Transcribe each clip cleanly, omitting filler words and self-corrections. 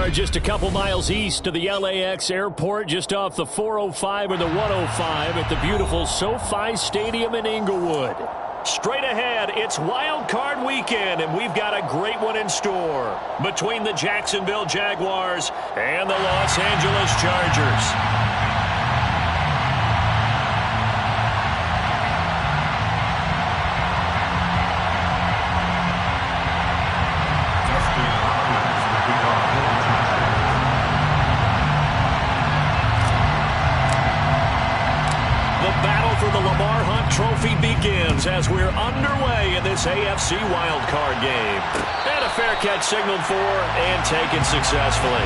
are just a couple miles east of the LAX airport, just off the 405 or the 105 at the beautiful SoFi Stadium in Inglewood. Straight ahead, it's Wildcard weekend, and we've got a great one in store between the Jacksonville Jaguars and the Los Angeles Chargers. Trophy begins as we're underway in this AFC wildcard game. And a fair catch signaled for and taken successfully.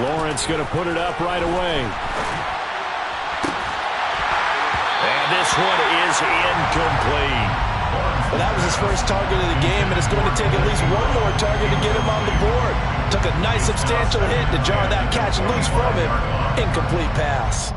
Lawrence going to put it up right away. And this one is incomplete. Well, that was his first target of the game, and it's going to take at least one more target to get him on the board. Took a nice substantial hit to jar that catch loose from him. Incomplete pass.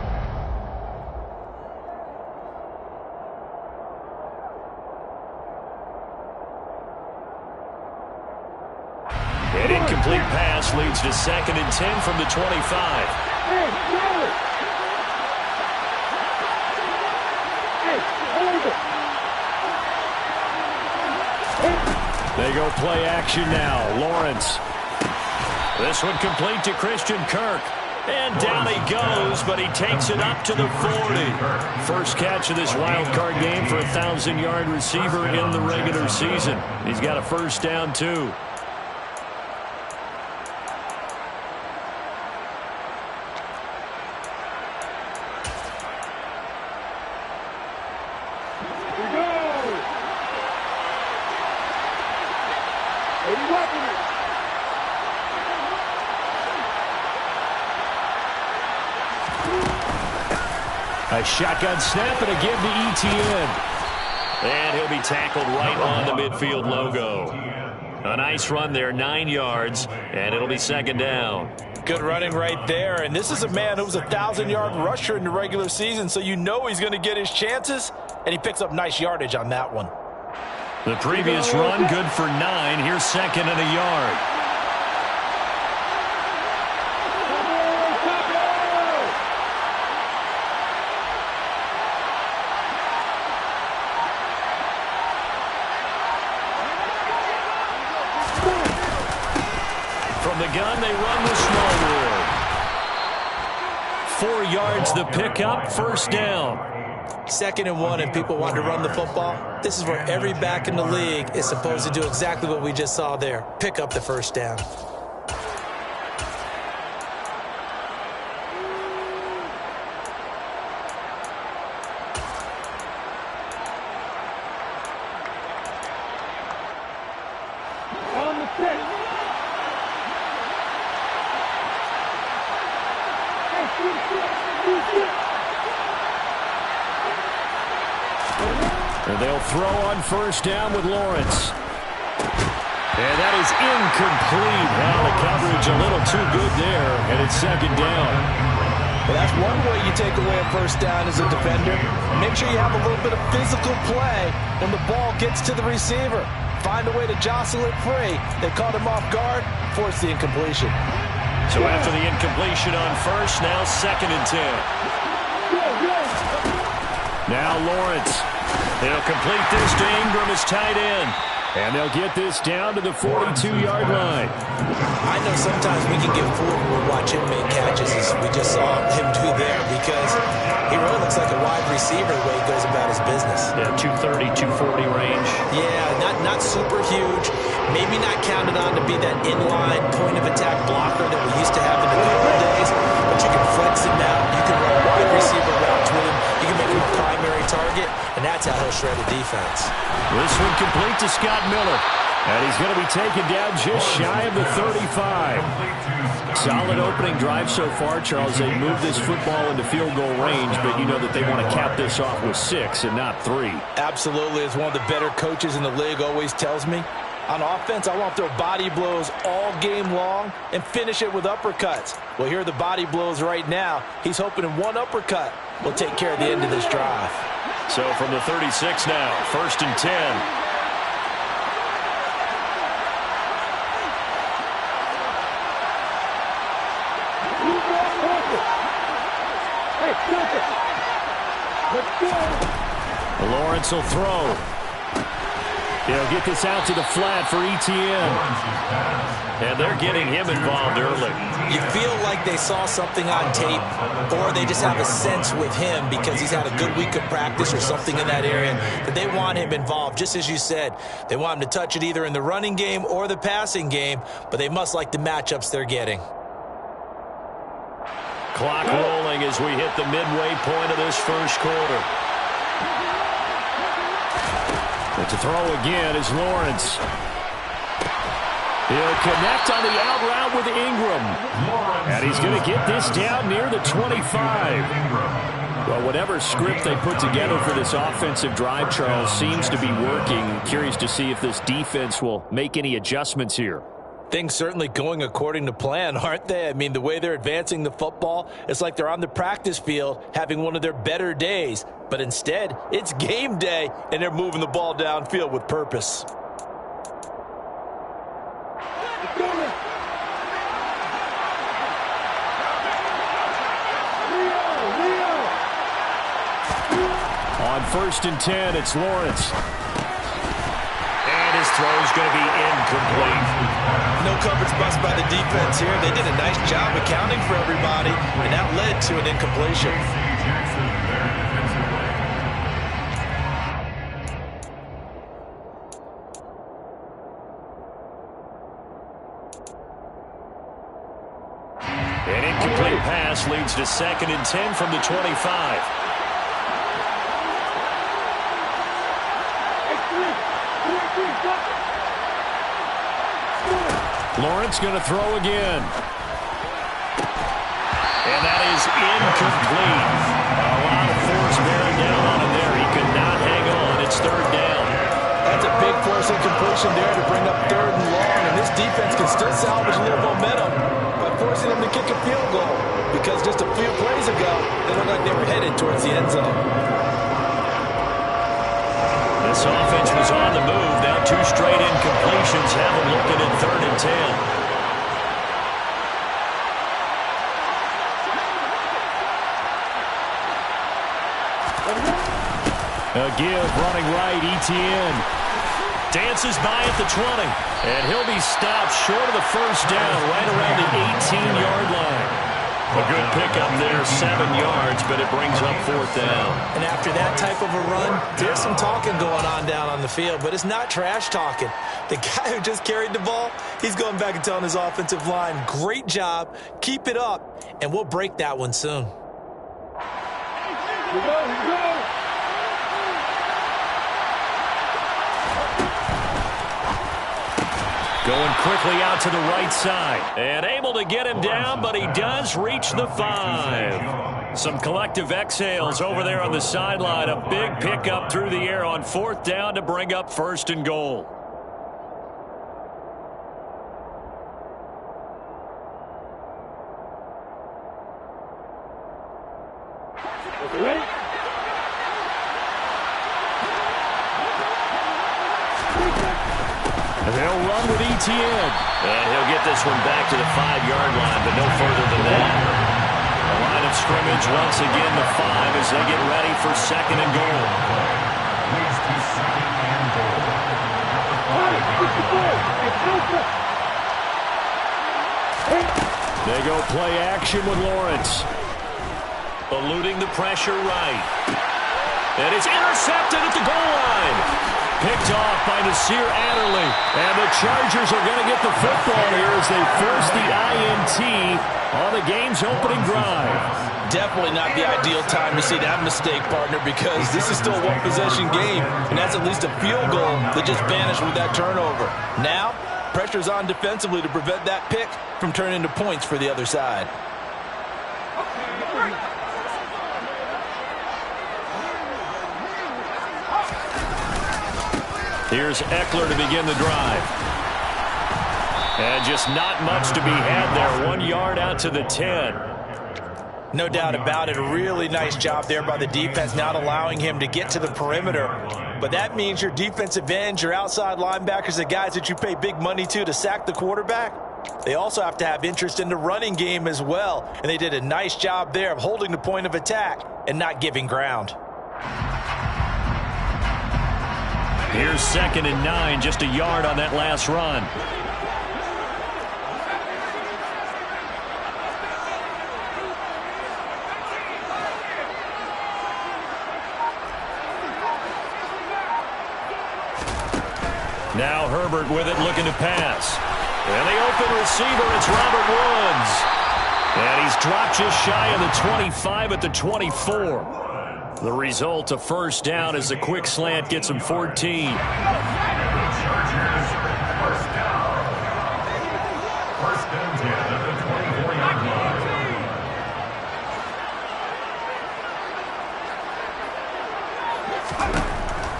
An incomplete pass leads to 2nd and 10 from the 25. They go play action now. Lawrence. This one complete to Christian Kirk. And down he goes, but he takes it up to the 40. First catch of this wild card game for a 1,000-yard receiver in the regular season. He's got a first down, too. A shotgun snap and a give to ETN. And he'll be tackled right on the midfield logo. A nice run there, 9 yards, and it'll be 2nd down. Good running right there, and this is a man who was a 1,000-yard rusher in the regular season, so you know he's going to get his chances, and he picks up nice yardage on that one. The previous run, good for 9. Here's 2nd and a yard. From the gun, they run the small rule. 4 yards the pickup, first down. 2nd and 1, and people want to run the football. This is where every back in the league is supposed to do exactly what we just saw there. Pick up the first down. On the 6. And they'll throw on first down with Lawrence. And that is incomplete. Well, the coverage a little too good there, and it's 2nd down. Well, that's one way you take away a first down as a defender. Make sure you have a little bit of physical play when the ball gets to the receiver. Find a way to jostle it free. They caught him off guard, forced the incompletion. So after the incompletion on first, now 2nd and 10. Now Lawrence. He'll complete this to Ingram as tight end. And they'll get this down to the 42-yard line. I know sometimes we can get fooled when we watch him make catches, as we just saw him do there, because he really looks like a wide receiver the way he goes about his business. Yeah, 230, 240 range. Yeah, not super huge. Maybe not counted on to be that inline point-of-attack blocker that we used to have in the good old days, but you can flex him out. You can run wide receiver routes with him. You can make him a primary target, and that's how he'll shred a defense. This one complete to Scott Miller. And he's going to be taken down just shy of the 35. Solid opening drive so far, Charles. They moved this football into field goal range, but you know that they want to cap this off with 6 and not 3. Absolutely. As one of the better coaches in the league always tells me, on offense, I want to throw body blows all game long and finish it with uppercuts. Well, here are the body blows right now. He's hoping in one uppercut will take care of the end of this drive. So from the 36 now, 1st and 10. Lawrence will throw. He'll get this out to the flat for Etienne. And they're getting him involved early. You feel like they saw something on tape, or they just have a sense with him because he's had a good week of practice or something in that area that they want him involved. Just as you said, they want him to touch it either in the running game or the passing game, but they must like the matchups they're getting. Clock rolling as we hit the midway point of this first quarter. But to throw again is Lawrence. He'll connect on the out route with Ingram. And he's going to get this down near the 25. Well, whatever script they put together for this offensive drive, Charles, seems to be working. Curious to see if this defense will make any adjustments here. Things certainly going according to plan, aren't they? I mean, the way they're advancing the football, it's like they're on the practice field having one of their better days. But instead, it's game day, and they're moving the ball downfield with purpose. On 1st and 10, it's Lawrence. And his throw's going to be incomplete. No coverage bust by the defense here. They did a nice job accounting for everybody, and that led to an incompletion. An incomplete pass leads to 2nd and 10 from the 25. Lawrence going to throw again. And that is incomplete. A lot of force bearing down on him there. He could not hang on. It's 3rd down. That's a big force incompletion there to bring up 3rd and long. And this defense can still salvage a little momentum by forcing them to kick a field goal. Because just a few plays ago, they looked like they were headed towards the end zone. This offense was on the move. Now 2 straight incompletions have them looking at 3rd and 10. A give running right, Etienne. Dances by at the 20. And he'll be stopped short of the 1st down right around the 18-yard line. A good pickup there, 7 yards, but it brings up 4th down. And after that type of a run, there's some talking going on down on the field, but it's not trash talking. The guy who just carried the ball, he's going back and telling his offensive line, great job, keep it up, and we'll break that one soon. Here we go. Going quickly out to the right side. And able to get him down, but he does reach the 5. Some collective exhales over there on the sideline. A big pickup through the air on 4th down to bring up 1st and goal. Ready? They'll run with Etienne. And he'll get this one back to the 5-yard line, but no further than that. The line of scrimmage once again the 5 as they get ready for 2nd and goal. They go play action with Lawrence. Eluding the pressure right. And it's intercepted at the goal line. Picked off by Nasir Adderley. And the Chargers are going to get the football here as they force the INT on the game's opening drive. Definitely not the ideal time to see that mistake, partner, because this is still a one-possession game, and that's at least a field goal that just vanished with that turnover. Now, pressure's on defensively to prevent that pick from turning into points for the other side. Here's Eckler to begin the drive. And just not much to be had there. 1 yard out to the 10. No doubt about it. A really nice job there by the defense, not allowing him to get to the perimeter. But that means your defensive ends, your outside linebackers, the guys that you pay big money to sack the quarterback, they also have to have interest in the running game as well. And they did a nice job there of holding the point of attack and not giving ground. Here's 2nd and 9, just a yard on that last run. Now Herbert with it, looking to pass. And the open receiver, it's Robert Woods. And he's dropped just shy of the 25 at the 24. The result, a first down as the quick slant gets him 14.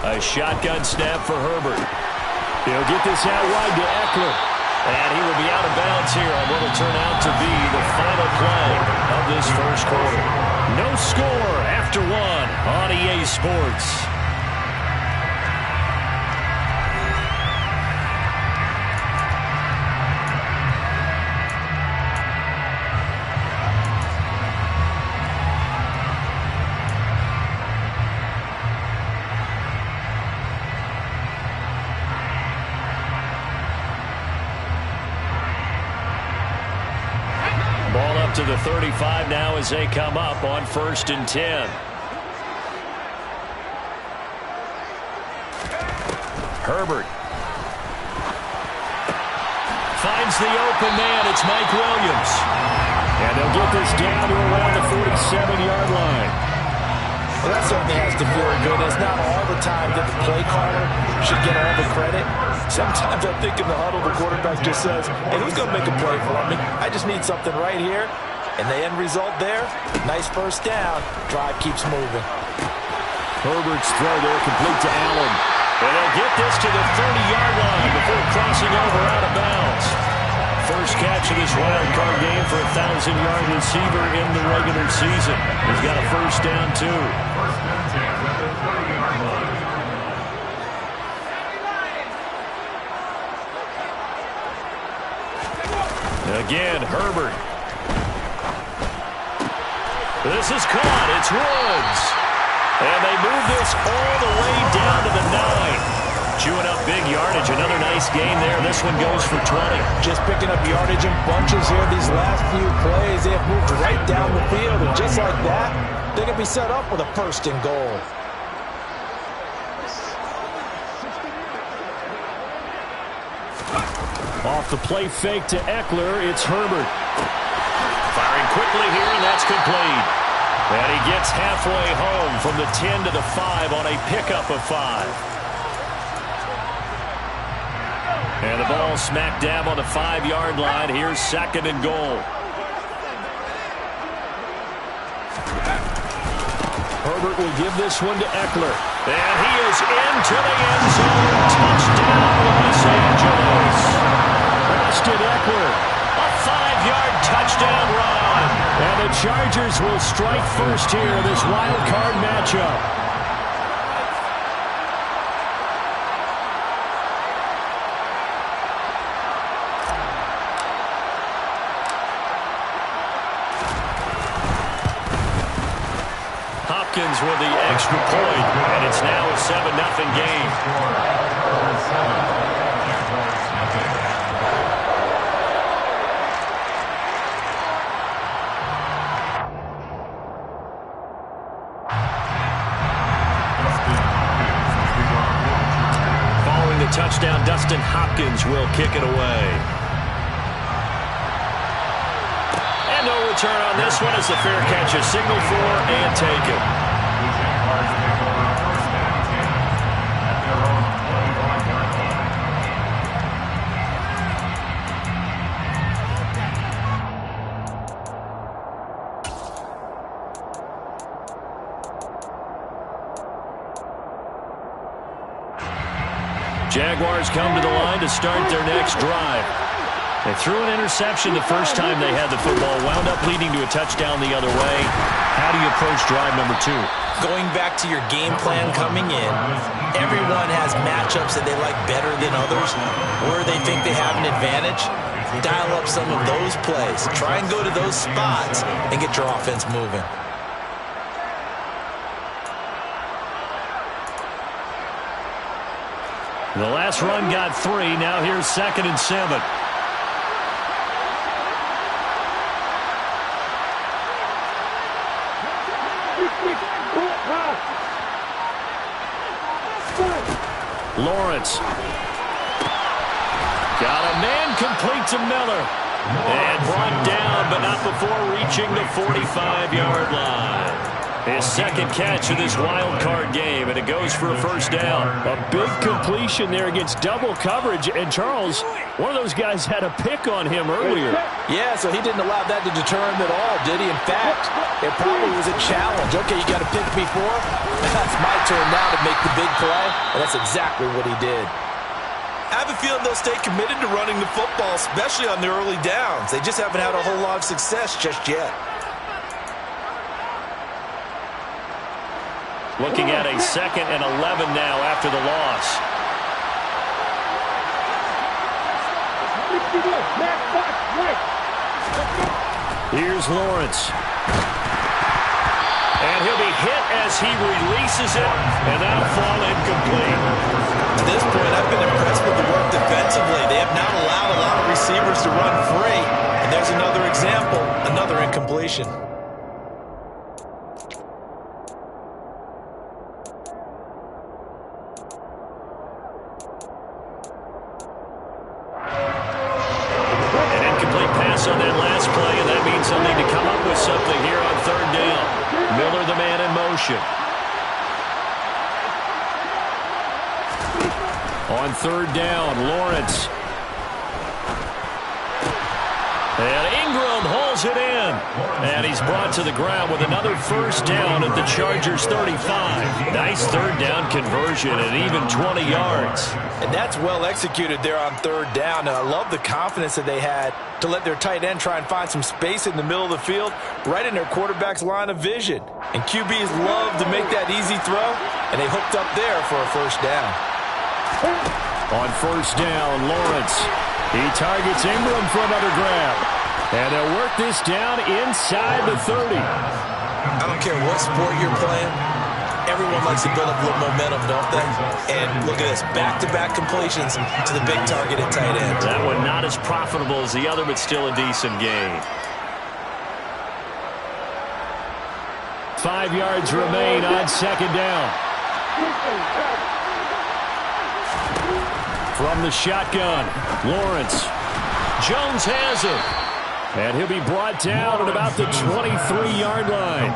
A shotgun snap for Herbert. He'll get this out wide to Eckler. And he will be out of bounds here on what will turn out to be the final play of this first quarter. No score after 1 on EA Sports. Ball up to the 35 now as they come up on 1st and 10. Herbert finds the open man. It's Mike Williams. And they'll get this down to around the 47-yard line. Well, that certainly has to feel good. It's not all the time that the play caller should get all the credit. Sometimes I think in the huddle, the quarterback just says, hey, who's going to make a play for me? I just need something right here. And the end result there, nice first down. Drive keeps moving. Herbert's throw there complete to Allen. And they'll get this to the 30-yard line before crossing over out of bounds. First catch of this wild card game for a 1,000-yard receiver in the regular season. He's got a first down, too. Again, Herbert. This is caught. It's Woods. And they move this all the way down to the 9. Chewing up big yardage. Another nice gain there. This one goes for 20. Just picking up yardage in bunches here. These last few plays, they have moved right down the field. And just like that, they can be set up with a 1st and goal. Off the play fake to Eckler, it's Herbert. Firing quickly here, and that's complete. And he gets halfway home from the 10 to the 5 on a pickup of 5. And the ball smack dab on the 5-yard line. Here's 2nd and goal. Herbert will give this one to Eckler. And he is into the end zone. Touchdown, Los Angeles. Austin Eckler, a 5-yard touchdown run. And the Chargers will strike first here in this wild card matchup. Hopkins with the extra point, and it's now a 7-0 game. First down, Dustin Hopkins will kick it away. And no return on this one as the fair catch is signaled for and taken. Jaguars come to the line to start their next drive. They threw an interception the first time they had the football, wound up leading to a touchdown the other way. How do you approach drive number 2? Going back to your game plan coming in, everyone has matchups that they like better than others, where they think they have an advantage. Dial up some of those plays. Try and go to those spots and get your offense moving. The last run got 3. Now here's 2nd and 7. Lawrence. Got a man complete to Miller. And brought down, but not before reaching the 45-yard line. His second catch of this wild card game, and it goes for a first down. A big completion there against double coverage. And Charles, one of those guys had a pick on him earlier. Yeah, so he didn't allow that to deter him at all, did he? In fact, it probably was a challenge. Okay, you got to pick me for? That's my turn now to make the big play, and that's exactly what he did. I have a feeling they'll stay committed to running the football, especially on the early downs. They just haven't had a whole lot of success just yet. Looking at a 2nd and 11 now after the loss. Here's Lawrence. And he'll be hit as he releases it, and that'll fall incomplete. To this point, I've been impressed with the work defensively. They have not allowed a lot of receivers to run free. And there's another example, another incompletion. On that last play, and that means they'll need to come up with something here on 3rd down. Miller, the man in motion. On 3rd down, Lawrence. And Ingram hauls it in. And he's brought to the ground with another first down at the Chargers' 35. Nice 3rd down conversion at even 20 yards. And that's well executed there on 3rd down. And I love the confidence that they had to let their tight end try and find some space in the middle of the field, right in their quarterback's line of vision. And QBs love to make that easy throw, and they hooked up there for a first down. On 1st down, Lawrence. He targets Ingram for another grab. And they'll work this down inside the 30. I don't care what sport you're playing. Everyone likes to build up a little momentum, don't they? And look at this, back-to-back completions to the big target at tight end. That one not as profitable as the other, but still a decent gain. 5 yards remain on 2nd down. From the shotgun, Lawrence. Jones has him. And he'll be brought down at about the 23-yard line.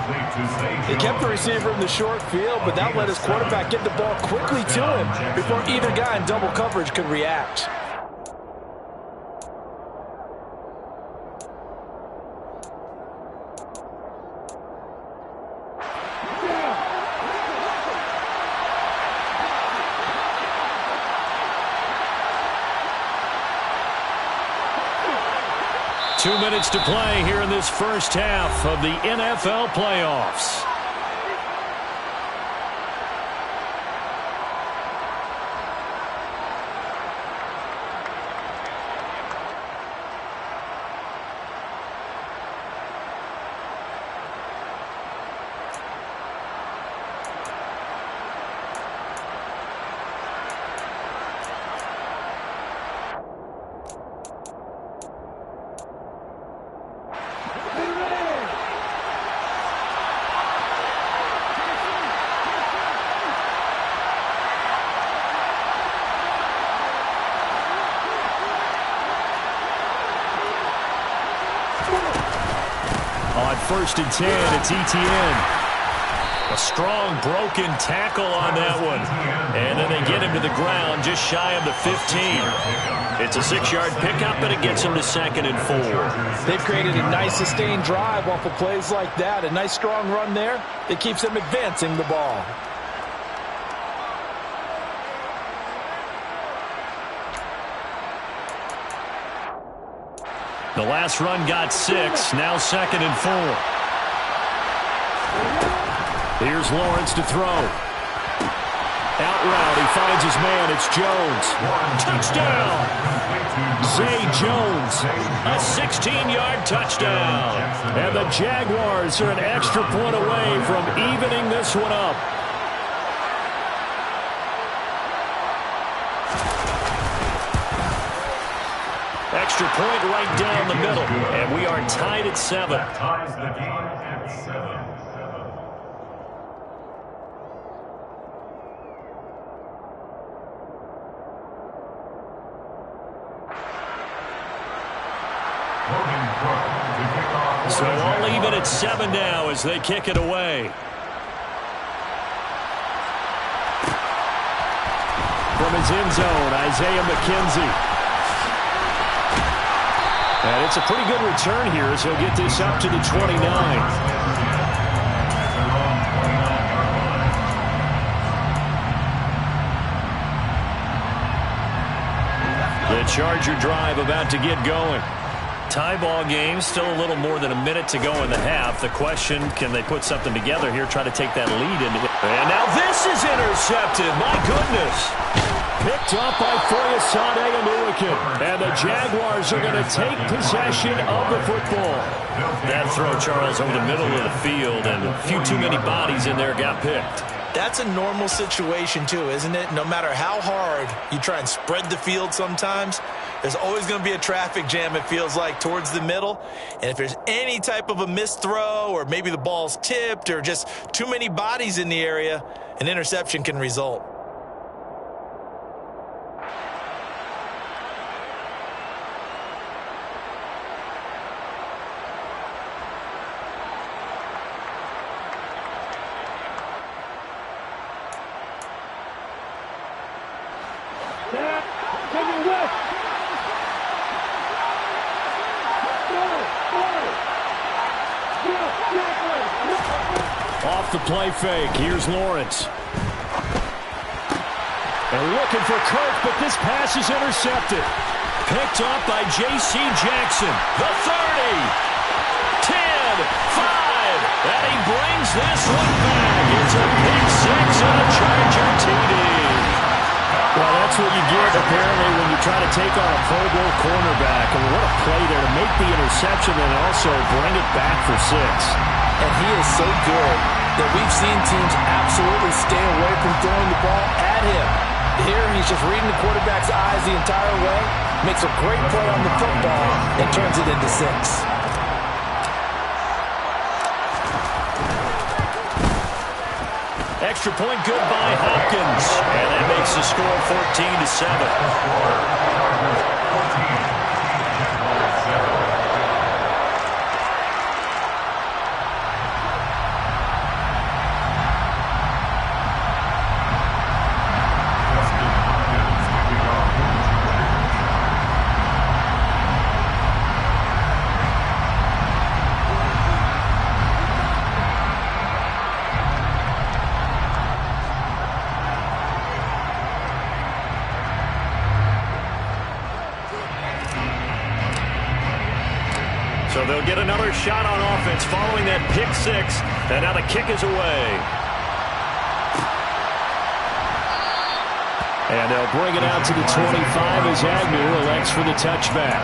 He kept the receiver in the short field, but that let his quarterback get the ball quickly to him before either guy in double coverage could react. Two minutes to play here in this first half of the NFL playoffs. On 1st and 10, it's ETN. A strong broken tackle on that one. And then they get him to the ground just shy of the 15. It's a 6-yard pickup, but it gets him to 2nd and 4. They've created a nice sustained drive off of plays like that. A nice strong run there that keeps them advancing the ball. The last run got 6. Now 2nd and 4. Here's Lawrence to throw. Out route, he finds his man. It's Jones. Touchdown! Zay Jones. A 16-yard touchdown. And the Jaguars are an extra point away from evening this one up. Extra point right down the middle. And we are tied at 7. That ties the game at 7. So all even at 7 now as they kick it away. From his end zone, Isaiah McKenzie. And it's a pretty good return here as he'll get this up to the 29. The Charger drive about to get going. Tie ball game, still a little more than a minute to go in the half. The question, can they put something together here, try to take that lead into it? And now this is intercepted. My goodness. Picked up by Foyesade Anuakin. And the Jaguars are going to take possession of the football. That throw, Charles, over the middle of the field, and a few too many bodies in there got picked. That's a normal situation too, isn't it? No matter how hard you try and spread the field sometimes, there's always going to be a traffic jam, it feels like, towards the middle. And if there's any type of a missed throw or maybe the ball's tipped or just too many bodies in the area, an interception can result. Off the play fake. Here's Lawrence. And looking for Kirk, but this pass is intercepted. Picked up by J.C. Jackson. The 30. 10. 5. And he brings this one back. It's a pick 6 and a Charger TD. Well, that's what you get, apparently, when you try to take on a Pro Bowl cornerback. And what a play there to make the interception and also bring it back for 6. And he is so good that we've seen teams absolutely stay away from throwing the ball at him. Here, he's just reading the quarterback's eyes the entire way, makes a great play on the football, and turns it into 6. Extra point good by Hopkins. And that makes the score 14-7. So they'll get another shot on offense following that pick 6. And now the kick is away. And they'll bring it out to the 25 as Agnew elects for the touchback.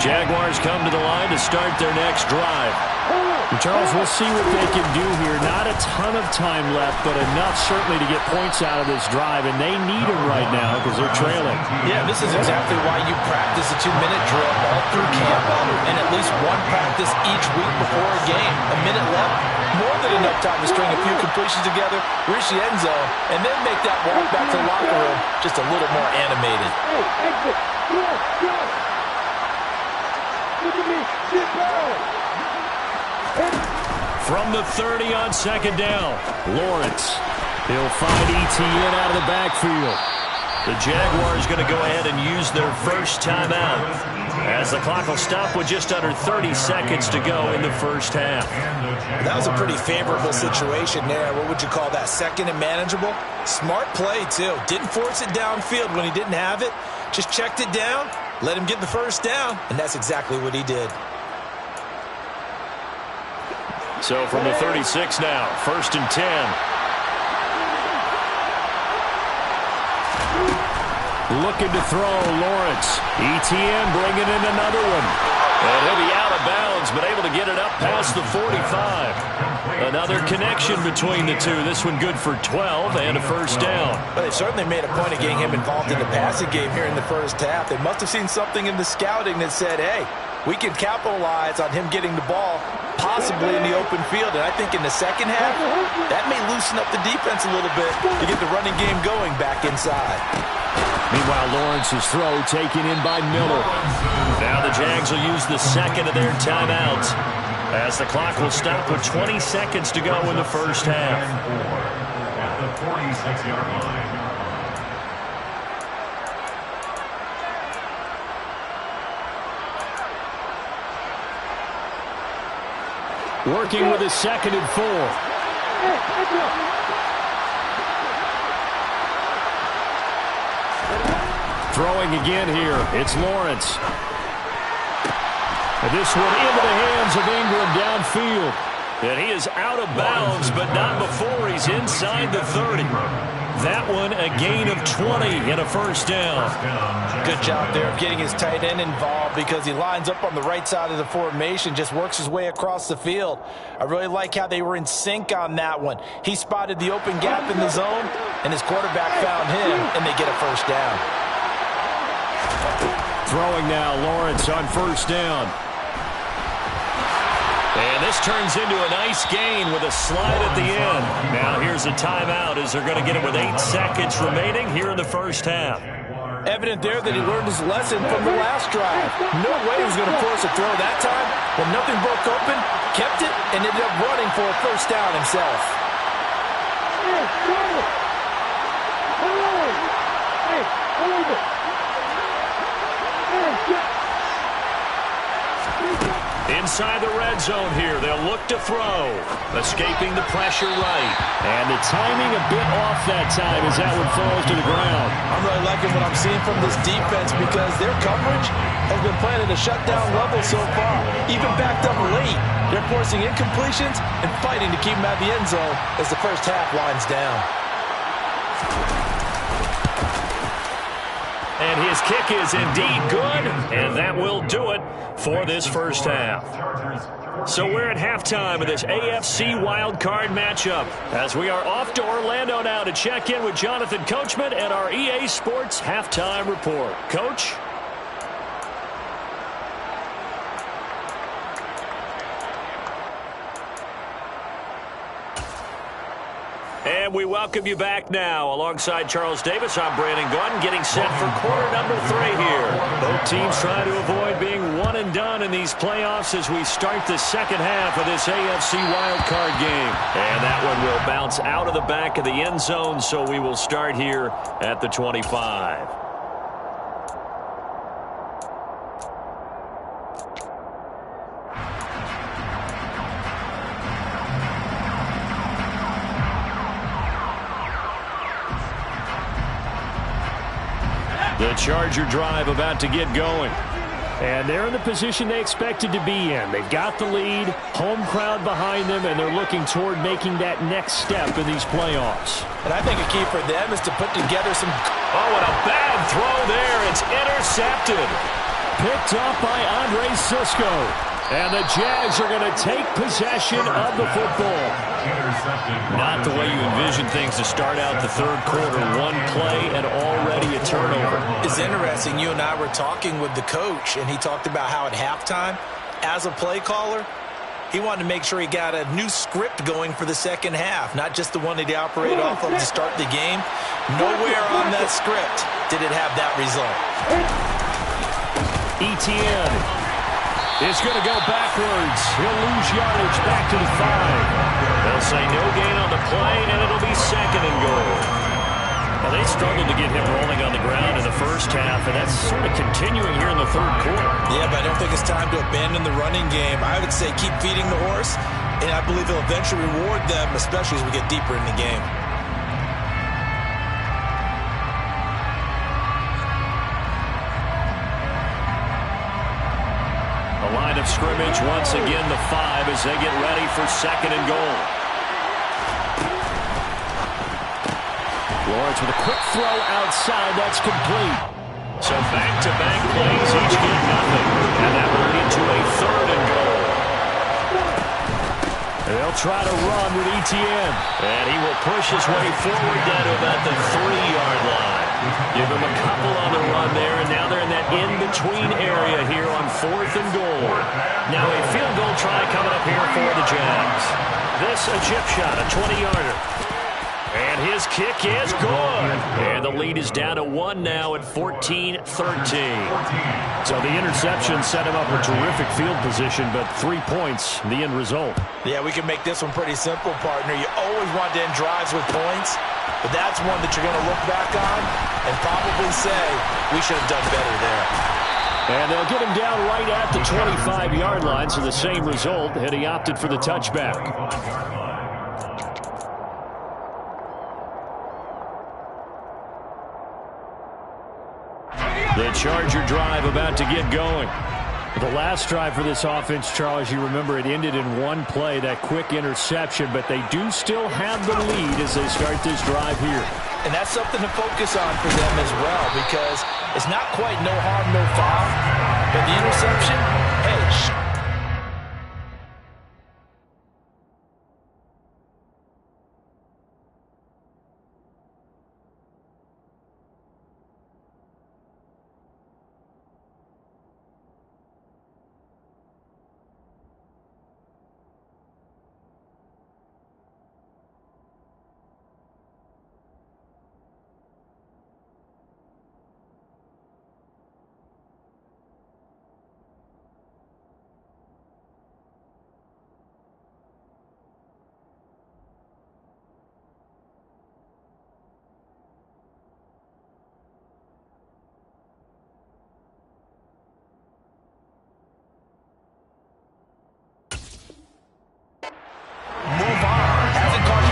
Jaguars come to the line to start their next drive. Charles, we'll see what they can do here. Not a ton of time left, but enough certainly to get points out of this drive, and they need them right now because they're trailing. Yeah, this is exactly why you practice a 2-minute drill all through camp and at least one practice each week before a game. A minute left, more than enough time to string a few completions together, reach the end zone, and then make that walk back to the locker room just a little more animated. Hey, exit. Go. Look at me. Sit down. From the 30 on second down, Lawrence. He'll find ETN out of the backfield. The Jaguars going to go ahead and use their first timeout as the clock will stop with just under 30 seconds to go in the first half. That was a pretty favorable situation there. What would you call that? Second and manageable? Smart play, too. Didn't force it downfield when he didn't have it. Just checked it down, let him get the first down, and that's exactly what he did. So from the 36 now, 1st and 10. Looking to throw, Lawrence. ETN bringing in another one. And he'll be out of bounds, but able to get it up past the 45. Another connection between the two. This one good for 12 and a first down. But they certainly made a point of getting him involved in the passing game here in the first half. They must have seen something in the scouting that said, hey, we can capitalize on him getting the ball possibly in the open field. And I think in the second half, that may loosen up the defense a little bit to get the running game going back inside. Meanwhile, Lawrence's throw taken in by Miller. Now the Jags will use the second of their timeouts as the clock will stop with 20 seconds to go in the first half. At the 46-yard line. Working with a 2nd and 4. Throwing again here. It's Lawrence. And this one into the hands of Ingram downfield. And he is out of bounds, but not before he's inside the 30. That one a gain of 20 and a first down. Good job there of getting his tight end involved because he lines up on the right side of the formation, just works his way across the field. I really like how they were in sync on that one. He spotted the open gap in the zone, and his quarterback found him, and they get a first down. Throwing now, Lawrence on first down. And this turns into a nice gain with a slide at the end. Now here's a timeout as they're going to get it with 8 seconds remaining here in the first half. Evident there that he learned his lesson from the last drive. No way he was going to force a throw that time. When nothing broke open, kept it, and ended up running for a first down himself. Inside the red zone here, they'll look to throw. Escaping the pressure right. And the timing a bit off that time as that one falls to the ground. I'm really liking what I'm seeing from this defense because their coverage has been playing at a shutdown level so far. Even backed up late, they're forcing incompletions and fighting to keep them out of the end zone as the first half winds down. And his kick is indeed good, and that will do it for this first half. So we're at halftime of this AFC Wildcard matchup as we are off to Orlando now to check in with Jonathan Coachman and our EA Sports Halftime Report. Coach? And we welcome you back now. Alongside Charles Davis, I'm Brandon Gaudin, getting set for quarter number 3 here. Both teams trying to avoid being one and done in these playoffs as we start the second half of this AFC wildcard game. And that one will bounce out of the back of the end zone, so we will start here at the 25. The Charger drive about to get going. And they're in the position they expected to be in. They've got the lead, home crowd behind them, and they're looking toward making that next step in these playoffs. And I think a key for them is to put together some... Oh, and a bad throw there. It's intercepted. Picked up by Andre Sisco. And the Jags are going to take possession of the football. Not the way you envision things to start out the third quarter. One play and already a turnover. It's interesting. You and I were talking with the coach, and he talked about how at halftime, as a play caller, he wanted to make sure he got a new script going for the second half, not just the one that he operated off of to start the game. Nowhere on that script did it have that result. Etienne is going to go backwards. He'll lose yardage back to the 5. They'll say no gain on the play, and it'll be second and goal. Well, they struggled to get him rolling on the ground in the first half, and that's sort of continuing here in the third quarter. Yeah, but I don't think it's time to abandon the running game. I would say keep feeding the horse, and I believe he'll eventually reward them, especially as we get deeper in the game. The line of scrimmage, once again, the 5 as they get ready for second and goal. Lawrence with a quick throw outside. That's complete. So back-to-back plays, each get nothing. And that will lead to a third and goal. They'll try to run with Etienne. And he will push his way forward down to about the 3-yard line. Give him a couple on the run there, and now they're in that in-between area here on fourth and goal. Now a field goal try coming up here for the Jags. This a chip shot, a 20-yarder. And his kick is good. And the lead is down to 1 now at 14-13. So the interception set him up a terrific field position, but 3 points, the end result. Yeah, we can make this one pretty simple, partner. You always want to end drives with points, but that's one that you're going to look back on and probably say, we should have done better there. And they'll get him down right at the 25-yard line, so the same result had he opted for the touchback. The Charger drive about to get going. The last drive for this offense, Charles, you remember it ended in one play, that quick interception, but they do still have the lead as they start this drive here. And that's something to focus on for them as well, because it's not quite no harm, no foul, but the interception, hey,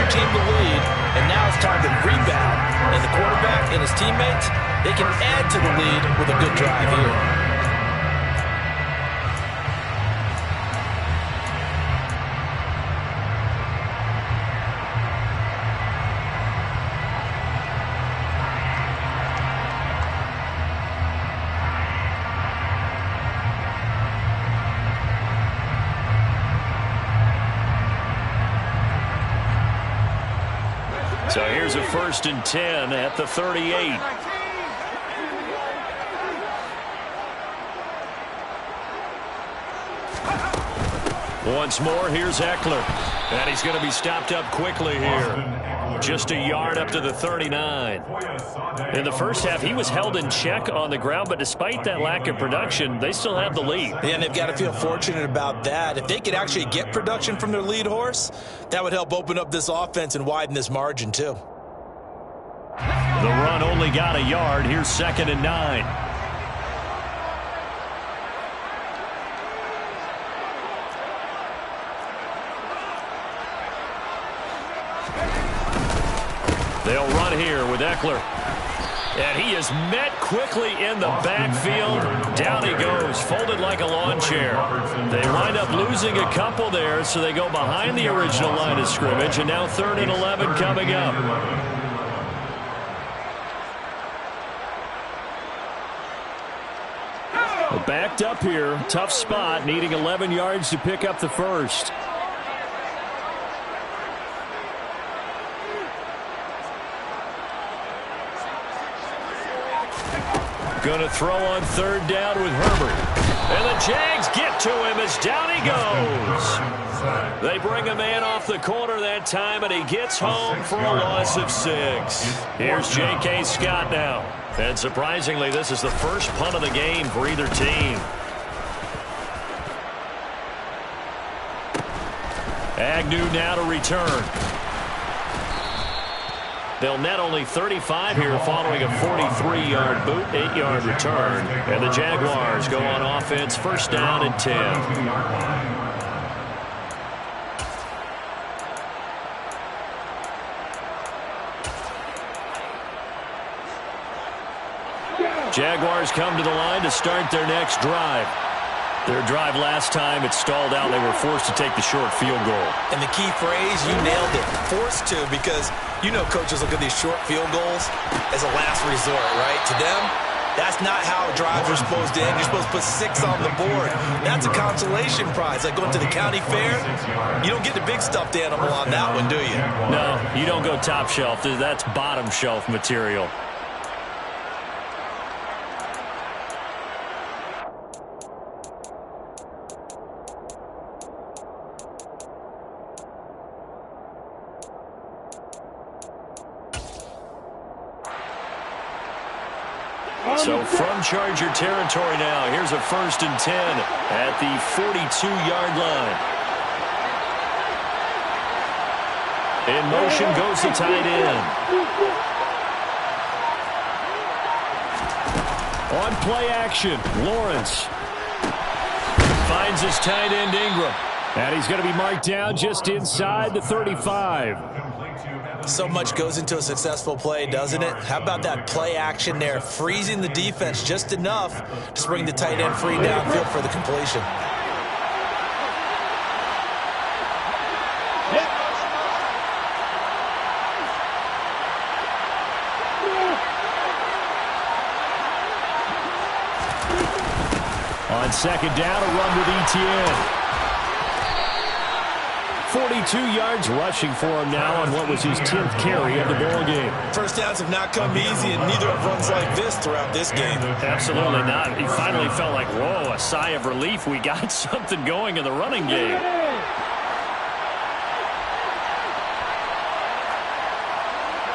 team the lead, and now it's time to rebound. And the quarterback and his teammates, they can add to the lead with a good drive here. So here's a 1st and 10 at the 38. Once more, here's Eckler. And he's going to be stopped up quickly here. Just a yard up to the 39. In the first half, he was held in check on the ground, but despite that lack of production, they still have the lead. Yeah, and they've got to feel fortunate about that. If they could actually get production from their lead horse, that would help open up this offense and widen this margin too. The run only got a yard. Here's 2nd and 9. They'll run here with Eckler. And he is met quickly in the backfield. Down he goes, folded like a lawn chair. They wind up losing a couple there, so they go behind the original line of scrimmage, and now 3rd and 11 coming up. backed up here. Tough spot, needing 11 yards to pick up the first. Going to throw on third down with Herbert. And the Jags get to him as down he goes. They bring a man off the corner that time, and he gets home for a loss of 6. Here's J.K. Scott now. And surprisingly, this is the first punt of the game for either team. Agnew now to return. They'll net only 35 here following a 43-yard boot, 8-yard return. And the Jaguars go on offense, first down and 10. Jaguars come to the line to start their next drive. Their drive last time, it stalled out. They were forced to take the short field goal. And the key phrase, you nailed it, forced to, because you know coaches look at these short field goals as a last resort, right? To them, that's not how drives are supposed to end. You're supposed to put 6 on the board. That's a consolation prize. Like going to the county fair, you don't get the big stuffed animal on that one, do you? No, you don't go top shelf. That's bottom shelf material. So from Charger territory now, here's a first and 10 at the 42-yard line. In motion goes the tight end. On play action, Lawrence finds his tight end Ingram. And he's going to be marked down just inside the 35. So much goes into a successful play, doesn't it? How about that play action there, freezing the defense just enough to bring the tight end free downfield for the completion. On second down, a run with Etienne. 42 yards rushing for him now on what was his 10th carry of the ball game. First downs have not come easy, and neither have runs like this throughout this game. Absolutely not. He finally felt like, whoa, a sigh of relief. We got something going in the running game.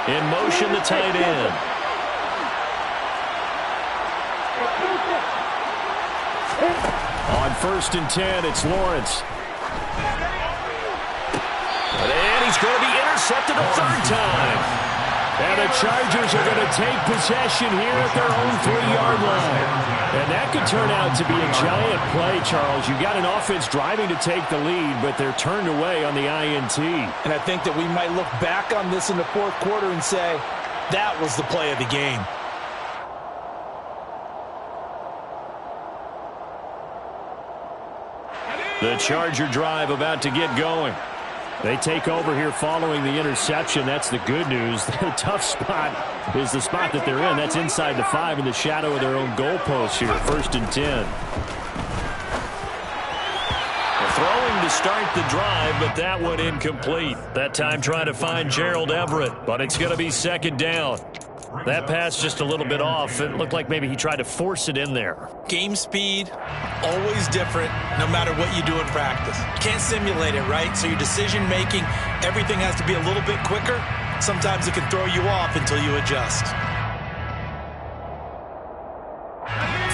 In motion, the tight end. On first and 10, it's Lawrence. And he's going to be intercepted a third time. And the Chargers are going to take possession here at their own 3-yard line. And that could turn out to be a giant play, Charles. You got an offense driving to take the lead, but they're turned away on the INT. And I think that we might look back on this in the fourth quarter and say, that was the play of the game. The Charger drive about to get going. They take over here following the interception. That's the good news. The tough spot is the spot that they're in. That's inside the 5 in the shadow of their own goalpost here. First and 10. Throwing to start the drive, but that one incomplete. That time trying to find Gerald Everett, but it's going to be second down. That pass just a little bit off. It looked like maybe he tried to force it in there. Game speed, always different, no matter what you do in practice. You can't simulate it, right? So your decision-making, everything has to be a little bit quicker. Sometimes it can throw you off until you adjust.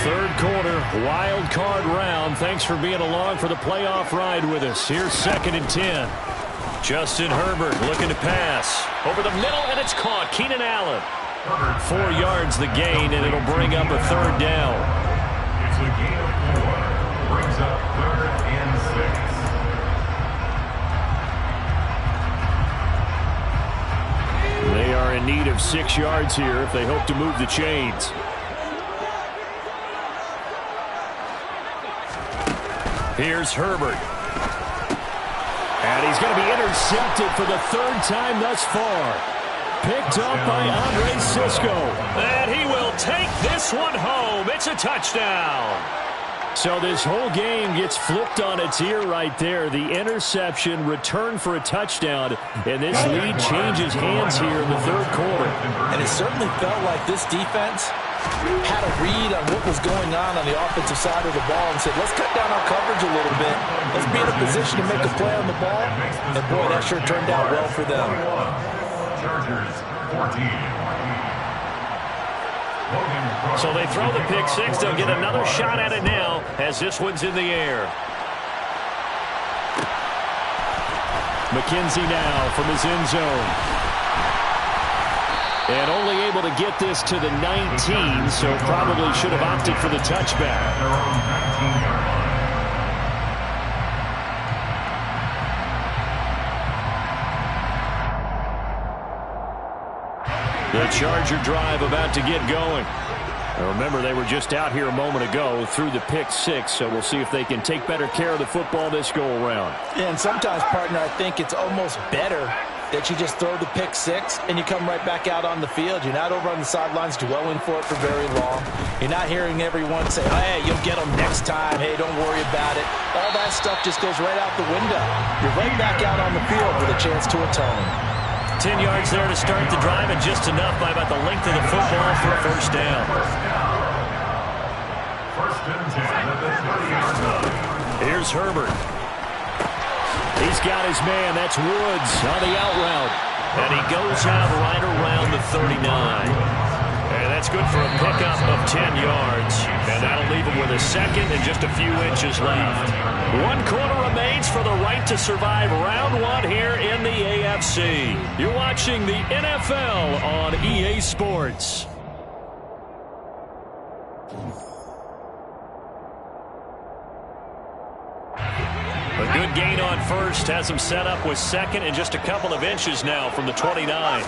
Third quarter, wild card round. Thanks for being along for the playoff ride with us. Here's second and 10. Justin Herbert looking to pass. Over the middle, and it's caught. Keenan Allen. 4 yards the gain, and it'll bring up a third down. It's a gain of 4. Brings up third and 6. They are in need of 6 yards here if they hope to move the chains. Here's Herbert. And he's going to be intercepted for the third time thus far. Picked up by Andre Sisco. And he will take this one home. It's a touchdown. So this whole game gets flipped on its ear right there. The interception, return for a touchdown, and this lead changes hands here in the third quarter. And it certainly felt like this defense had a read on what was going on the offensive side of the ball and said, let's cut down our coverage a little bit. Let's be in a position to make a play on the ball. And, boy, that sure turned out well for them. Chargers 14. So they throw the pick six. They'll get another shot at it now as this one's in the air. McKenzie now from his end zone. And only able to get this to the 19, so probably should have opted for the touchback. The Charger drive about to get going. Now remember, they were just out here a moment ago through the pick six, so we'll see if they can take better care of the football this go-around. Yeah, and sometimes, partner, I think it's almost better that you just throw the pick six and you come right back out on the field. You're not over on the sidelines dwelling for it for very long. You're not hearing everyone say, oh, hey, you'll get them next time. Hey, don't worry about it. All that stuff just goes right out the window. You're right back out on the field with a chance to atone. 10 yards there to start the drive, and just enough by about the length of the football for a first down. First and 10 at the 30-yard line. Here's Herbert. He's got his man. That's Woods on the out route. And he goes out right around the 39. And that's good for a pickup of 10 yards. And that'll leave him with a second and just a few inches left. 1 quarter remains for the right to survive round one here in the AFC. You're watching the NFL on EA Sports. A good gain on first has him set up with second and just a couple of inches now from the 29.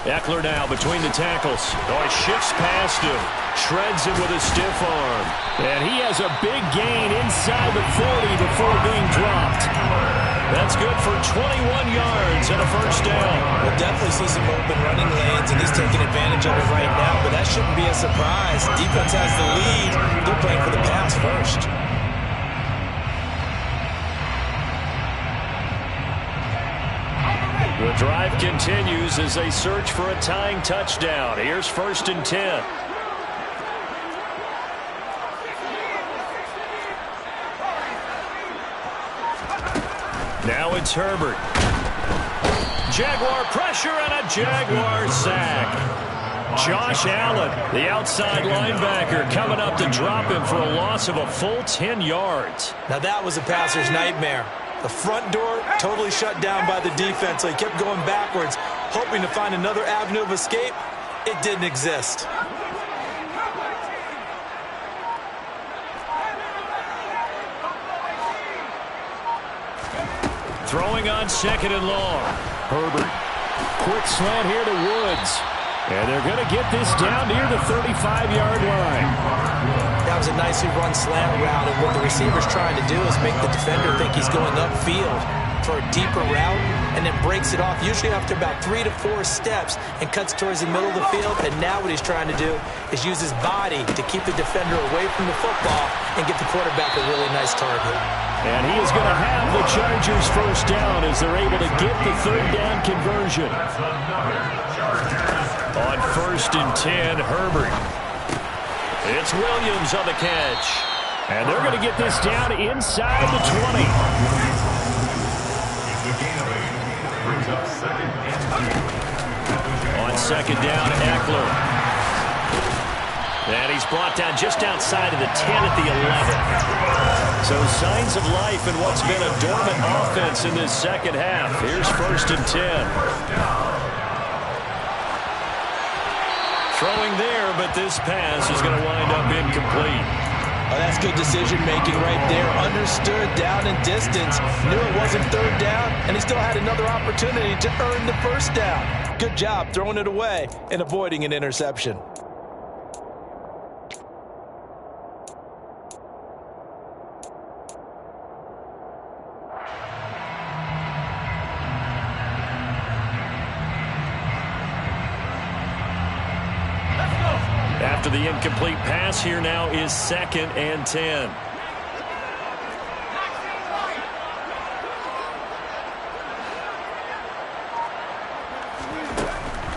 Eckler now between the tackles. Oh, he shifts past him. Shreds him with a stiff arm. And he has a big gain inside the 40 before being dropped. That's good for 21 yards and a first down. We'll definitely see some open running lanes, and he's taking advantage of it right now, but that shouldn't be a surprise. Defense has the lead. They're playing for the pass first. The drive continues as they search for a tying touchdown. Here's first and 10. Now it's Herbert. Jaguar pressure and a Jaguar sack. Josh Allen, the outside linebacker, coming up to drop him for a loss of a full 10 yards. Now that was a passer's nightmare. The front door totally shut down by the defense, so he kept going backwards, hoping to find another avenue of escape. It didn't exist. Throwing on second and long. Herbert. Quick slant here to Woods. And they're going to get this down near the 35-yard line. That was a nicely run slant route, and what the receiver's trying to do is make the defender think he's going upfield for a deeper route, and then breaks it off, usually after about 3 to 4 steps, and cuts towards the middle of the field. And now what he's trying to do is use his body to keep the defender away from the football and get the quarterback a really nice target. And he is going to have the Chargers first down as they're able to get the third down conversion. On first and 10, Herbert. It's Williams on the catch. And they're going to get this down inside the 20. On second down, Eckler. And he's brought down just outside of the 10 at the 11. So signs of life in what's been a dormant offense in this second half. Here's first and 10. Throwing there, but this pass is going to wind up incomplete. Oh, that's good decision-making right there. Understood down and distance. Knew it wasn't third down, and he still had another opportunity to earn the first down. Good job throwing it away and avoiding an interception. After the incomplete pass, here now is 2nd and 10.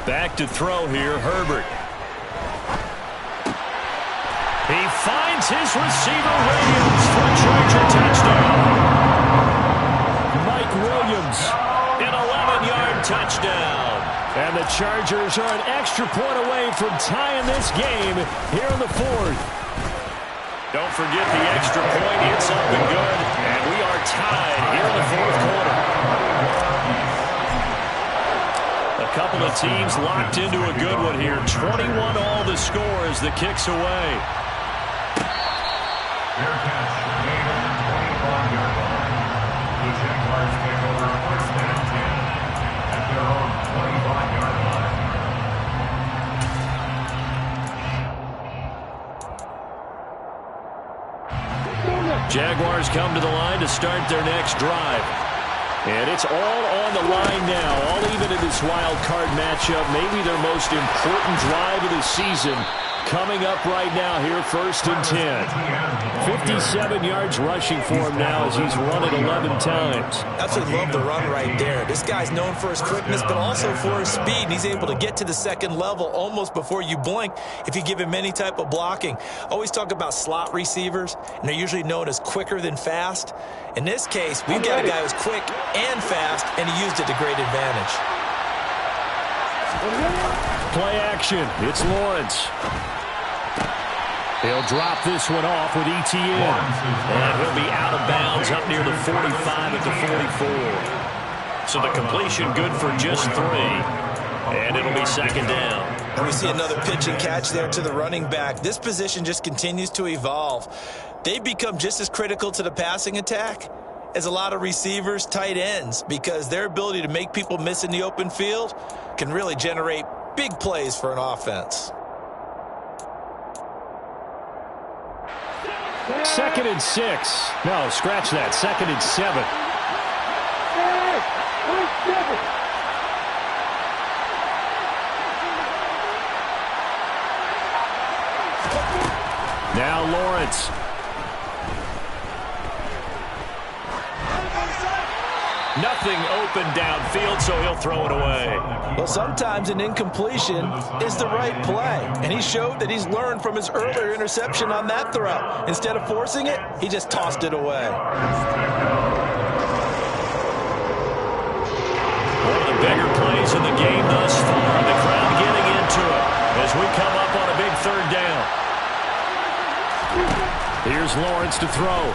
Back to throw here, Herbert. He finds his receiver, Williams, for a Charger touchdown. Mike Williams. An 11-yard touchdown. And the Chargers are an extra point away from tying this game here in the 4th. Don't forget the extra point. It's up and good. And we are tied here in the 4th quarter. A couple of teams locked into a good one here. 21 all the score as the kick's away. Fair catch made on the 25-yard line. The Jaguars take over 1st and 10 at their own 25-yard line. Jaguars come to the line to start their next drive. And it's all on the line now, all even in this wild card matchup. Maybe their most important drive of the season coming up right now here, 1st and 10. 57 yards rushing for him now as he's run it 11 times. Absolutely love the run right there. This guy's known for his quickness, but also for his speed. And he's able to get to the 2nd level almost before you blink if you give him any type of blocking. Always talk about slot receivers, and they're usually known as quicker than fast. In this case, we've got a guy who's quick and fast, and he used it to great advantage. Play action. It's Lawrence. He'll drop this one off with ETN. And he'll be out of bounds up near the 45 at the 44. So the completion good for just 3. And it'll be 2nd down. And we see another pitch and catch there to the running back. This position just continues to evolve. They've become just as critical to the passing attack as a lot of receivers, tight ends, because their ability to make people miss in the open field can really generate big plays for an offense. 2nd and 6. No, scratch that. 2nd and 7. Now Lawrence. Nothing open downfield, so he'll throw it away. Well, sometimes an incompletion is the right play, and he showed that he's learned from his earlier interception on that throw. Instead of forcing it, he just tossed it away. One of the bigger plays in the game thus far. The crowd getting into it as we come up on a big 3rd down. Here's Lawrence to throw.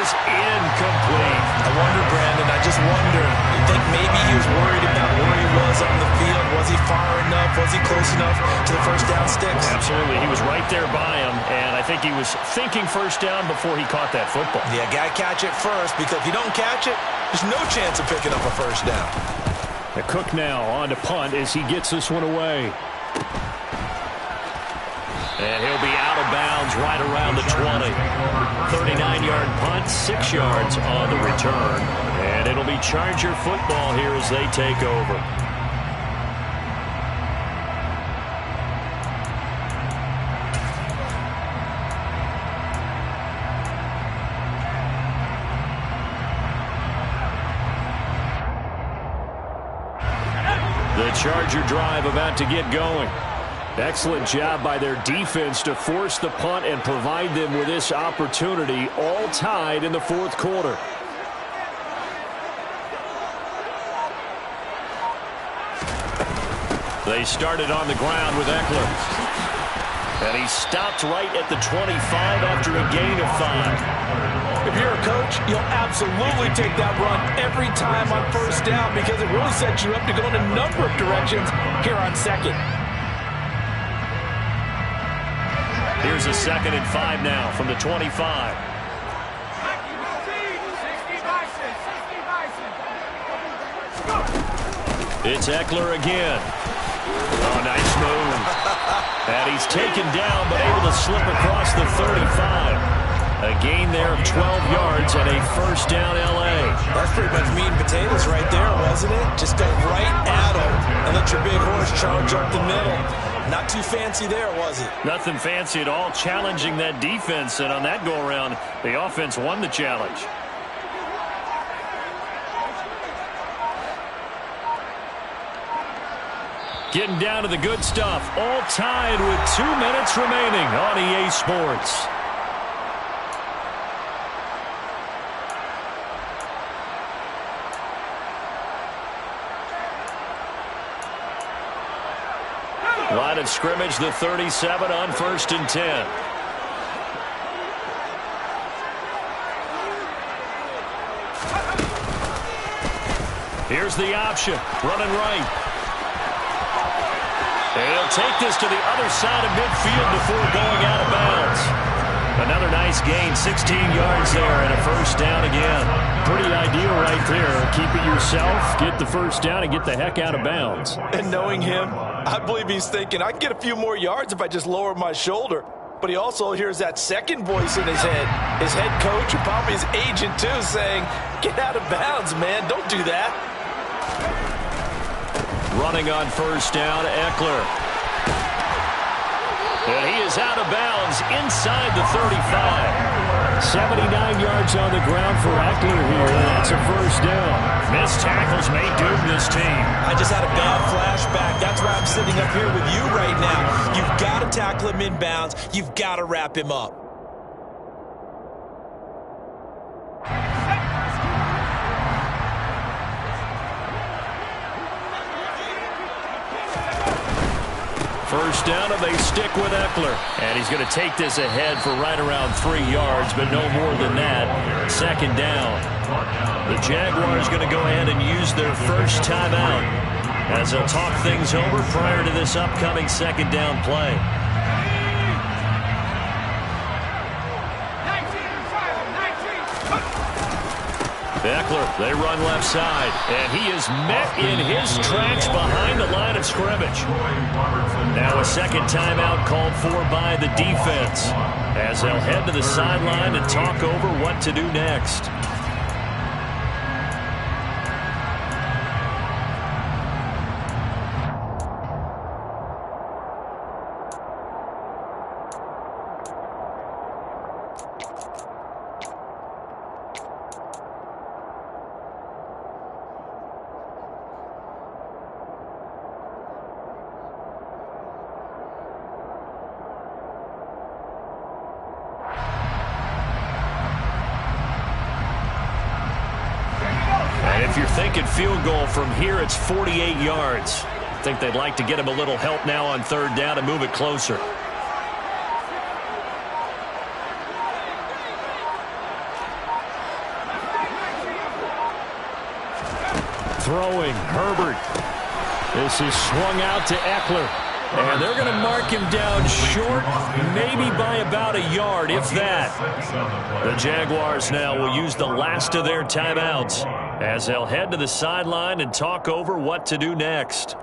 Incomplete. I wonder, Brandon, I just wonder, you think maybe he was worried about where he was on the field? Was he far enough? Was he close enough to the 1st down sticks? Absolutely. He was right there by him, and I think he was thinking 1st down before he caught that football. Yeah, got to catch it first, because if you don't catch it, there's no chance of picking up a 1st down. The Cook now on to punt as he gets this one away. And he'll be out of bounds right around the 20. 39-yard punt, 6 yards on the return. And it'll be Charger football here as they take over. The Charger drive about to get going. Excellent job by their defense to force the punt and provide them with this opportunity, all tied in the 4th quarter. They started on the ground with Eckler. And he stopped right at the 25 after a gain of 5. If you're a coach, you'll absolutely take that run every time on 1st down, because it really sets you up to go in a number of directions here on 2nd. Here's a 2nd and 5 now from the 25. It's Eckler again. Oh, nice move. And he's taken down, but able to slip across the 35. A gain there of 12 yards. yards and a first down LA. That's pretty much meat and potatoes right there, wasn't it? Just go right at them and let your big horse charge up the middle. Not too fancy there, was it? Nothing fancy at all, challenging that defense, and on that go-around, the offense won the challenge. Getting down to the good stuff, all tied with 2 minutes remaining on EA Sports. Line of scrimmage, the 37 on 1st and 10. Here's the option, running right. And he'll take this to the other side of midfield before going out of bounds. Another nice gain, 16 yards there, and a first down again. Pretty ideal right there. Keep it yourself, get the first down, and get the heck out of bounds. And knowing him, I believe he's thinking, I can get a few more yards if I just lower my shoulder. But he also hears that second voice in his head. His head coach and probably his agent, too, saying, get out of bounds, man. Don't do that. Running on first down, Eckler. And he is out of bounds inside the 35. 79 yards on the ground for Eckler here. That's a first down. Missed tackles may doom this team. I just had a bad flashback. That's why I'm sitting up here with you right now. You've got to tackle him inbounds. You've got to wrap him up. First down, and they stick with Eckler. And he's going to take this ahead for right around 3 yards, but no more than that. Second down. The Jaguars going to go ahead and use their first timeout as they'll talk things over prior to this upcoming second down play. Eckler, they run left side, and he is met in his tracks behind the line of scrimmage. Now a second timeout called for by the defense as they'll head to the sideline and talk over what to do next. If you're thinking field goal from here, it's 48 yards. I think they'd like to get him a little help now on third down and move it closer. Throwing, Herbert. This is swung out to Eckler. And they're going to mark him down short, maybe by about a yard, if that. The Jaguars now will use the last of their timeouts as they'll head to the sideline and talk over what to do next.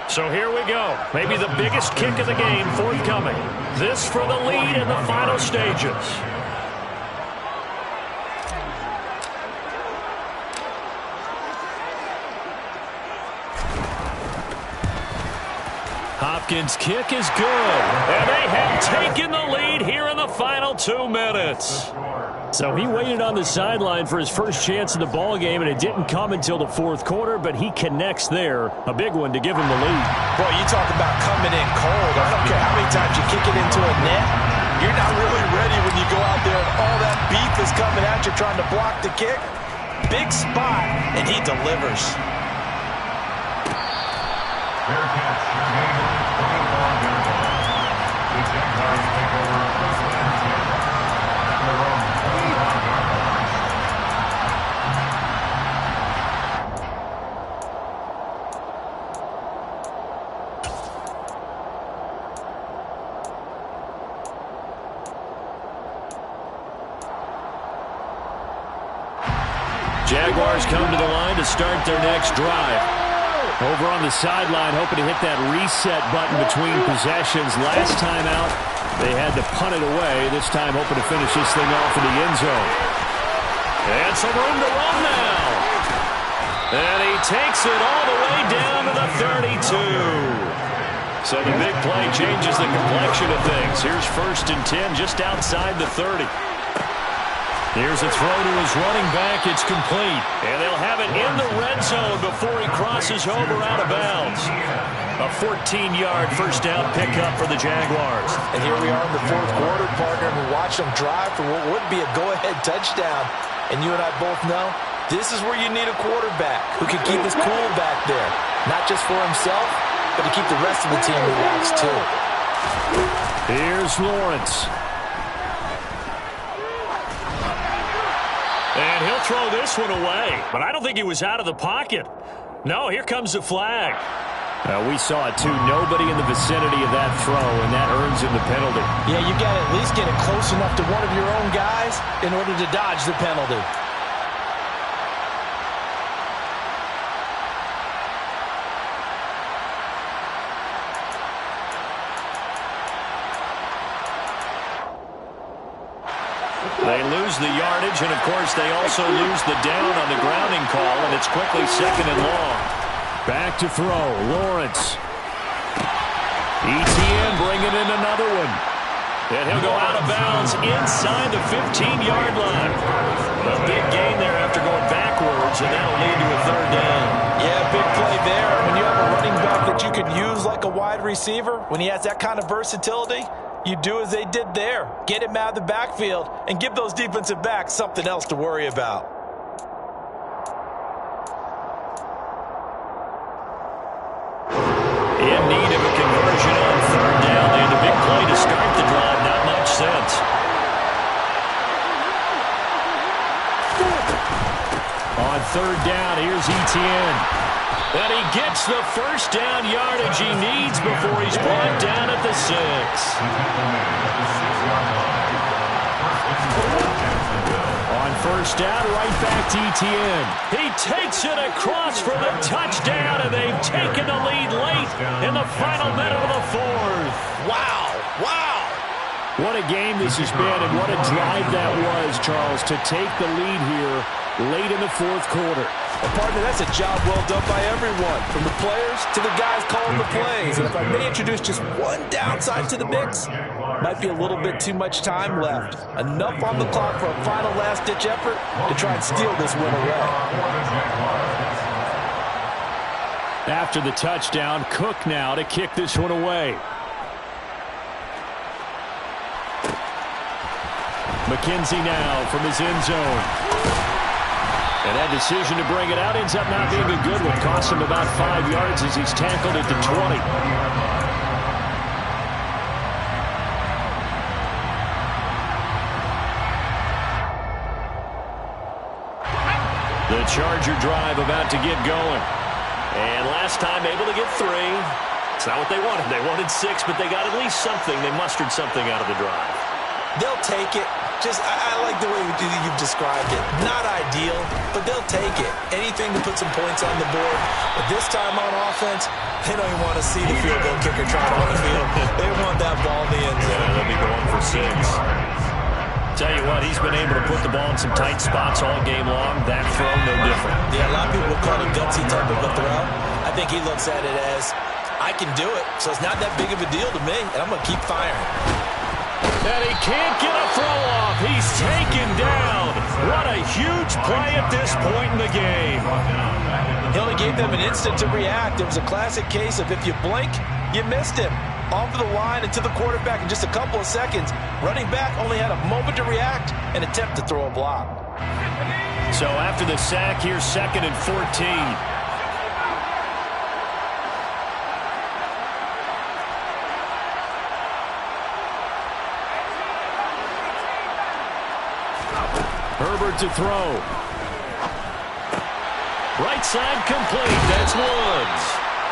So here we go. Maybe the biggest kick of the game forthcoming. This for the lead in the final stages. Hopkins' kick is good. And they have taken the lead here in the final 2 minutes. So he waited on the sideline for his first chance in the ball game, and it didn't come until the fourth quarter, but he connects there. A big one to give him the lead. Boy, you talk about coming in cold. I don't care how many times you kick it into a net. You're not really ready when you go out there and all that beef is coming at you trying to block the kick. Big spot, and he delivers. Fair catch. The Jaguars take over first and 10 at their own 25-yard line. Jaguars come to the line to start their next drive. Over on the sideline, hoping to hit that reset button between possessions. Last time out, they had to punt it away. This time, hoping to finish this thing off in the end zone. And some room to run now. And he takes it all the way down to the 32. So the big play changes the complexion of things. Here's 1st and 10 just outside the 30. Here's a throw to his running back. It's complete. And they'll have it in the red zone before he crosses over out of bounds. A 14-yard first down pickup for the Jaguars. And here we are in the 4th quarter, partner, and we watch them drive for what would be a go-ahead touchdown. And you and I both know this is where you need a quarterback who can keep his cool back there. Not just for himself, but to keep the rest of the team relaxed too. Here's Lawrence. And he'll throw this one away. But I don't think he was out of the pocket. No, here comes the flag. We saw it too. Nobody in the vicinity of that throw, and that earns him the penalty. Yeah, you got to at least get it close enough to one of your own guys in order to dodge the penalty. They lose the yardage, and, of course, they also lose the down on the grounding call, and it's quickly 2nd and long. Back to throw. Lawrence. ETN bringing in another one. And he'll go out of bounds inside the 15-yard line. A big gain there after going backwards, and that'll lead to a 3rd down. Yeah, big play there. When you have a running back that you could use like a wide receiver, when he has that kind of versatility, you do as they did there. Get him out of the backfield and give those defensive backs something else to worry about. In need of a conversion on 3rd down. They had a big play to start the drive. Not much sense. On 3rd down, here's ETN. And he gets the first down yardage he needs before he's brought down at the 6. On 1st down, right back to ETN. He takes it across for the touchdown, and they've taken the lead late in the final minute of the 4th. Wow, wow. What a game this has been, and what a drive that was, Charles, to take the lead here late in the 4th quarter. Well, partner, that's a job well done by everyone, from the players to the guys calling the plays. And if I may introduce just one downside to the mix, might be a little bit too much time left. Enough on the clock for a final last-ditch effort to try and steal this win away. After the touchdown, Cook now to kick this one away. McKenzie now from his end zone. And that decision to bring it out ends up not being a good one. Costs him about 5 yards as he's tackled at the 20. The Charger drive about to get going. And last time able to get 3. It's not what they wanted. They wanted 6, but they got at least something. They mustered something out of the drive. They'll take it. I like the way you've described it. Not ideal, but they'll take it. Anything to put some points on the board. But this time on offense, they don't even want to see the field goal kicker try on the field. They want that ball in the end zone. Yeah, they'll be going for 6. Tell you what, he's been able to put the ball in some tight spots all game long. That throw, no different. Yeah, a lot of people would call it a gutsy type of a throw. I think he looks at it as, I can do it, so it's not that big of a deal to me, and I'm going to keep firing. And he can't get a throw off. He's taken down. What a huge play at this point in the game. He only gave them an instant to react. It was a classic case of if you blink, you missed him. Off of the line and to the quarterback in just a couple of seconds. Running back only had a moment to react and attempt to throw a block. So after the sack, here's 2nd and 14. Herbert to throw. Right side complete. That's Woods.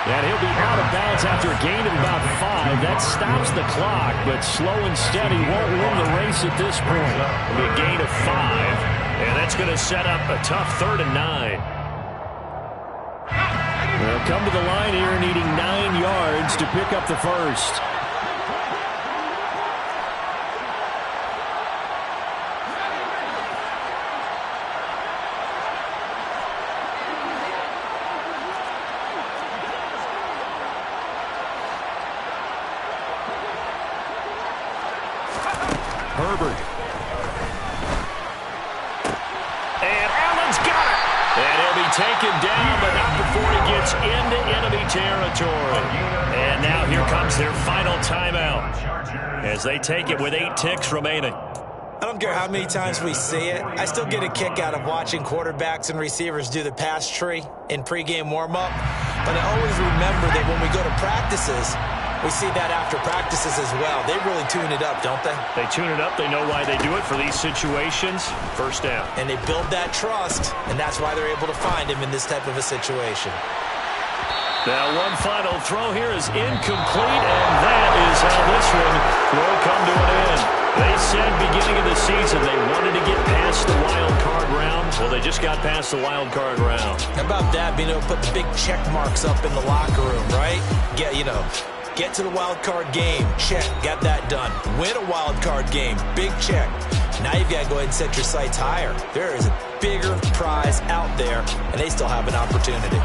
And he'll be out of bounds after a gain of about 5. That stops the clock, but slow and steady won't win the race at this point. It'll be a gain of 5. And And that's going to set up a tough 3rd and 9. They'll come to the line here needing 9 yards to pick up the first. Herbert. And Allen's got it. And he'll be taken down, but not before he gets into enemy territory. And now here comes their final timeout as they take it with 8 ticks remaining. I don't care how many times we see it. I still get a kick out of watching quarterbacks and receivers do the pass tree in pregame warm-up. But I always remember that when we go to practices, we see that after practices as well. They really tune it up, don't they? They tune it up. They know why they do it for these situations. First down. And they build that trust, and that's why they're able to find him in this type of a situation. Now one final throw here is incomplete, and that is how this one will come to an end. They said beginning of the season they wanted to get past the wild card round. Well, they just got past the wild card round. How about that, being able to put the big check marks up in the locker room, right? Get to the wild card game, check, got that done. Win a wild card game, big check. Now you've got to go ahead and set your sights higher. There is a bigger prize out there, and they still have an opportunity.